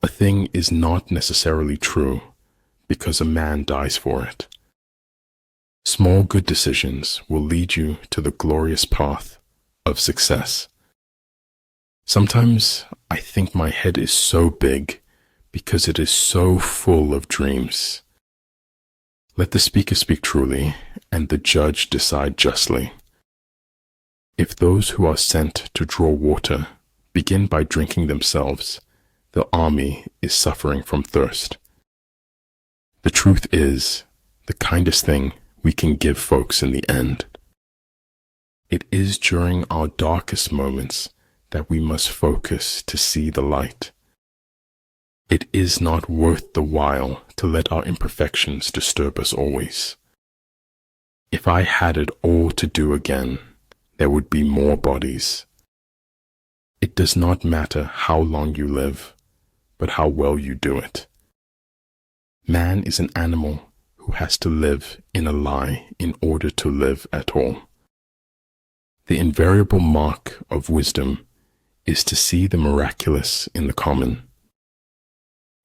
A thing is not necessarily true because a man dies for it. Small good decisions will lead you to the glorious path of success. Sometimes I think my head is so big because it is so full of dreams. Let the speaker speak truly and the judge decide justly. If those who are sent to draw water begin by drinking themselves, the army is suffering from thirst. The truth is the kindest thing we can give folks in the end. It is during our darkest moments that we must focus to see the light. It is not worth the while to let our imperfections disturb us always. If I had it all to do again, there would be more bodies. It does not matter how long you live, but how well you do it. Man is an animal who has to live in a lie in order to live at all. The invariable mark of wisdom is to see the miraculous in the common.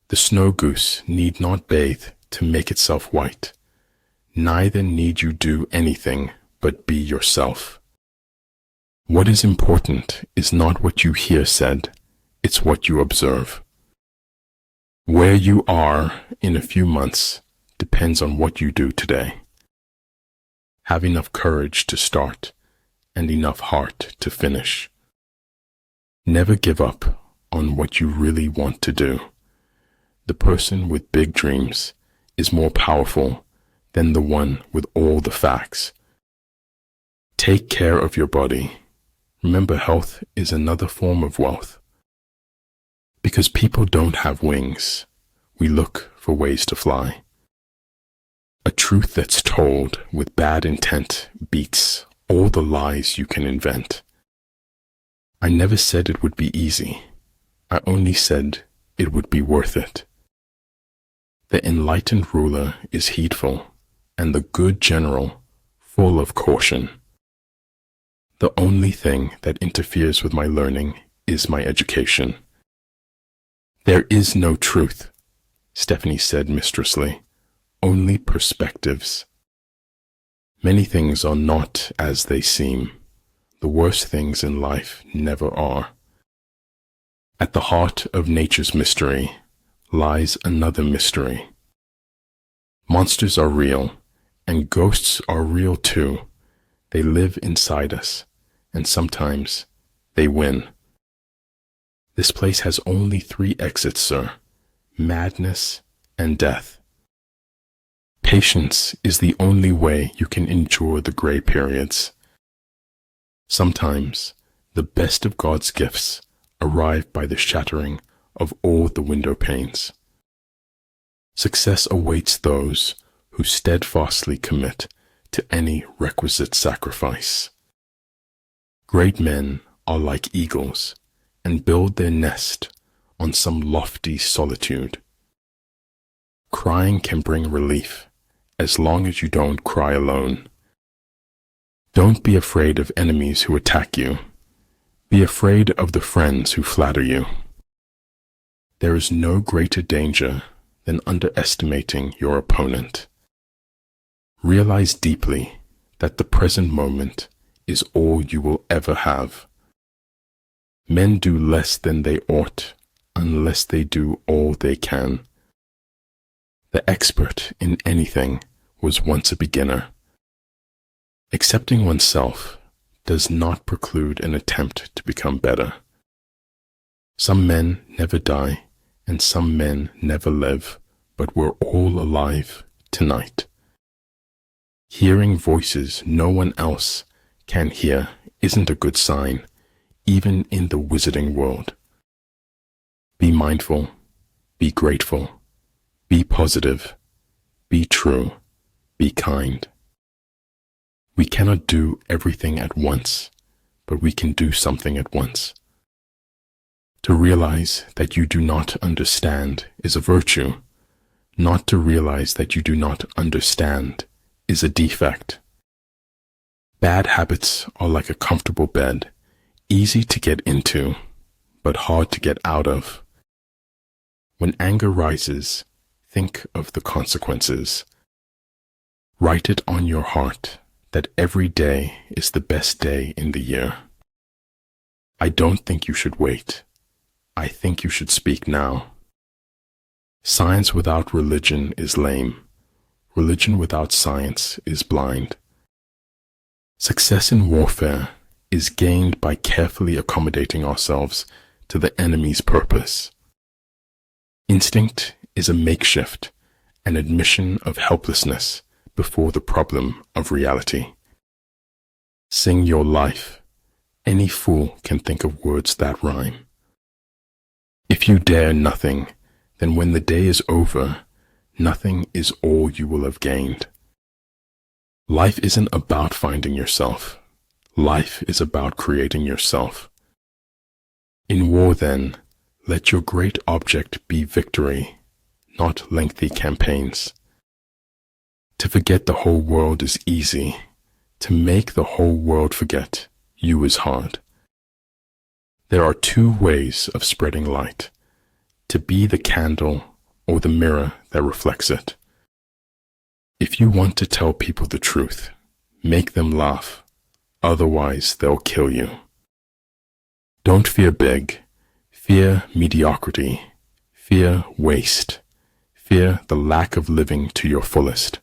The snow goose need not bathe to make itself white. Neither need you do anything but be yourself. What is important is not what you hear said, it's what you observe. Where you are in a few months depends on what you do today. Have enough courage to start and enough heart to finish. Never give up on what you really want to do. The person with big dreams is more powerful than the one with all the facts. Take care of your body. Remember, health is another form of wealth. Because people don't have wings, we look for ways to fly. A truth that's told with bad intent beats all the lies you can invent. I never said it would be easy. I only said it would be worth it. The enlightened ruler is heedful, and the good general full of caution. The only thing that interferes with my learning is my education. There is no truth, Stephanie said mistressly, only perspectives. Many things are not as they seem. The worst things in life never are. At the heart of nature's mystery lies another mystery. Monsters are real, and ghosts are real too. They live inside us, and sometimes they win. This place has only 3 exits, sir: madness and death. Patience is the only way you can endure the gray periods. Sometimes the best of God's gifts arrive by the shattering of all the window panes. Success awaits those who steadfastly commit to any requisite sacrifice. Great men are like eagles and build their nest on some lofty solitude. Crying can bring relief as long as you don't cry alone. Don't be afraid of enemies who attack you. Be afraid of the friends who flatter you. There is no greater danger than underestimating your opponent. Realize deeply that the present moment is all you will ever have. Men do less than they ought unless they do all they can. The expert in anything was once a beginner. Accepting oneself does not preclude an attempt to become better. Some men never die, and some men never live, but we're all alive tonight. Hearing voices no one else can hear isn't a good sign, even in the wizarding world. Be mindful, be grateful, be positive, be true, be kind. We cannot do everything at once, but we can do something at once. To realize that you do not understand is a virtue. Not to realize that you do not understand is a defect. Bad habits are like a comfortable bed, easy to get into, but hard to get out of. When anger rises, think of the consequences. Write it on your heart that every day is the best day in the year. I don't think you should wait. I think you should speak now. Science without religion is lame. Religion without science is blind. Success in warfare is gained by carefully accommodating ourselves to the enemy's purpose. Instinct is a makeshift, an admission of helplessness before the problem of reality. Sing your life. Any fool can think of words that rhyme. If you dare nothing, then when the day is over, nothing is all you will have gained. Life isn't about finding yourself. Life is about creating yourself. In war, then, let your great object be victory, not lengthy campaigns. To forget the whole world is easy. To make the whole world forget you is hard. There are two ways of spreading light: to be the candle or the mirror that reflects it. If you want to tell people the truth, make them laugh, otherwise they'll kill you. Don't fear big, fear mediocrity, fear waste, fear the lack of living to your fullest.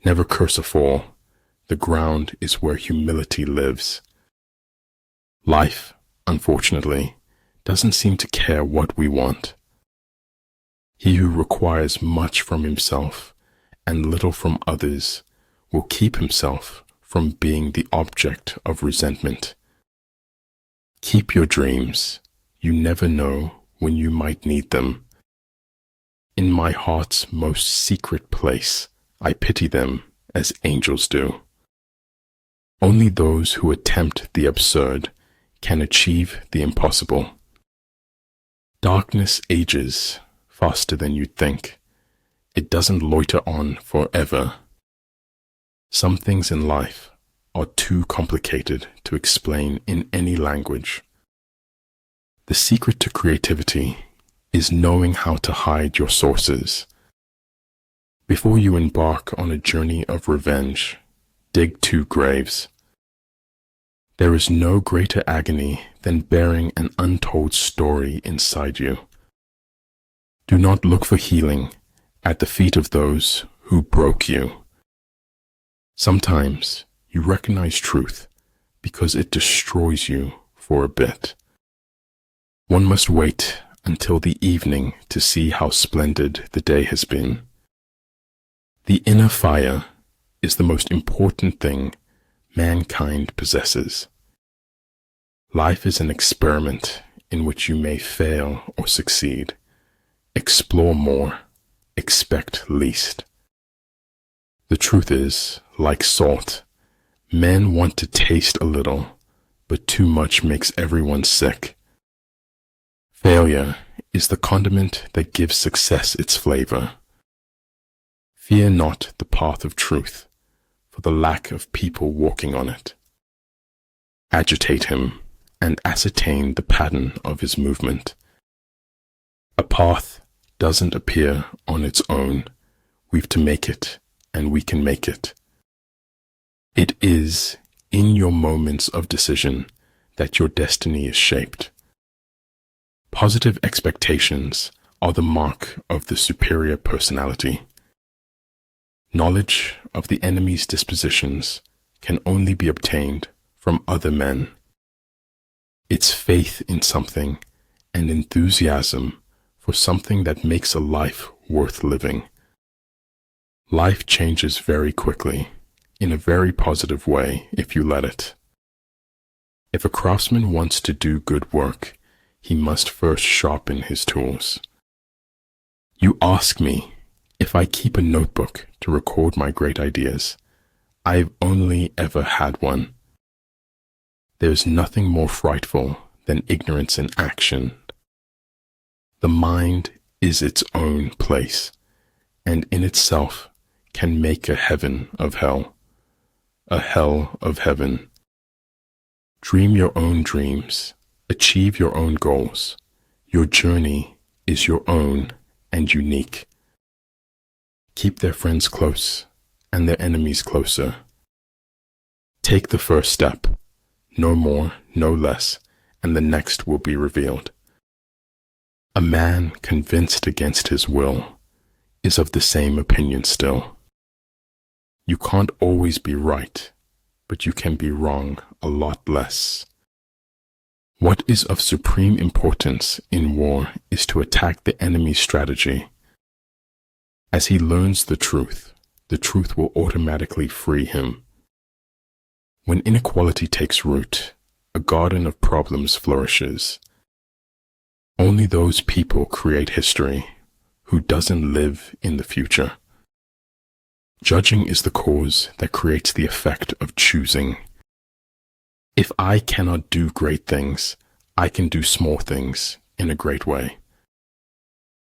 Never curse a fall. The ground is where humility lives. Life, unfortunately, doesn't seem to care what we want. He who requires much from himself and little from others will keep himself from being the object of resentment. Keep your dreams. You never know when you might need them. In my heart's most secret place, I pity them as angels do. Only those who attempt the absurd can achieve the impossible. Darkness ages faster than you'd think. It doesn't loiter on forever. Some things in life are too complicated to explain in any language. The secret to creativity is knowing how to hide your sources. Before you embark on a journey of revenge, dig 2 graves. There is no greater agony than bearing an untold story inside you. Do not look for healing at the feet of those who broke you. Sometimes you recognize truth because it destroys you for a bit. One must wait until the evening to see how splendid the day has been. The inner fire is the most important thing mankind possesses. Life is an experiment in which you may fail or succeed. Explore more, expect least. The truth is, like salt, men want to taste a little, but too much makes everyone sick. Failure is the condiment that gives success its flavor. Fear not the path of truth, for the lack of people walking on it. Agitate him and ascertain the pattern of his movement. A path doesn't appear on its own. We've to make it, and we can make it. It is in your moments of decision that your destiny is shaped. Positive expectations are the mark of the superior personality. Knowledge of the enemy's dispositions can only be obtained from other men. It's faith in something and enthusiasm for something that makes a life worth living. Life changes very quickly, in a very positive way if you let it. If a craftsman wants to do good work, he must first sharpen his tools. You ask me if I keep a notebook to record my great ideas. I've only ever had one. There's nothing more frightful than ignorance in action. The mind is its own place, and in itself can make a heaven of hell, a hell of heaven. Dream your own dreams, achieve your own goals. Your journey is your own and unique. Keep their friends close and their enemies closer. Take the first step, no more, no less, and the next will be revealed. A man convinced against his will is of the same opinion still. You can't always be right, but you can be wrong a lot less. What is of supreme importance in war is to attack the enemy's strategy. As he learns the truth will automatically free him. When inequality takes root, a garden of problems flourishes. Only those people create history who doesn't live in the future. Judging is the cause that creates the effect of choosing. If I cannot do great things, I can do small things in a great way.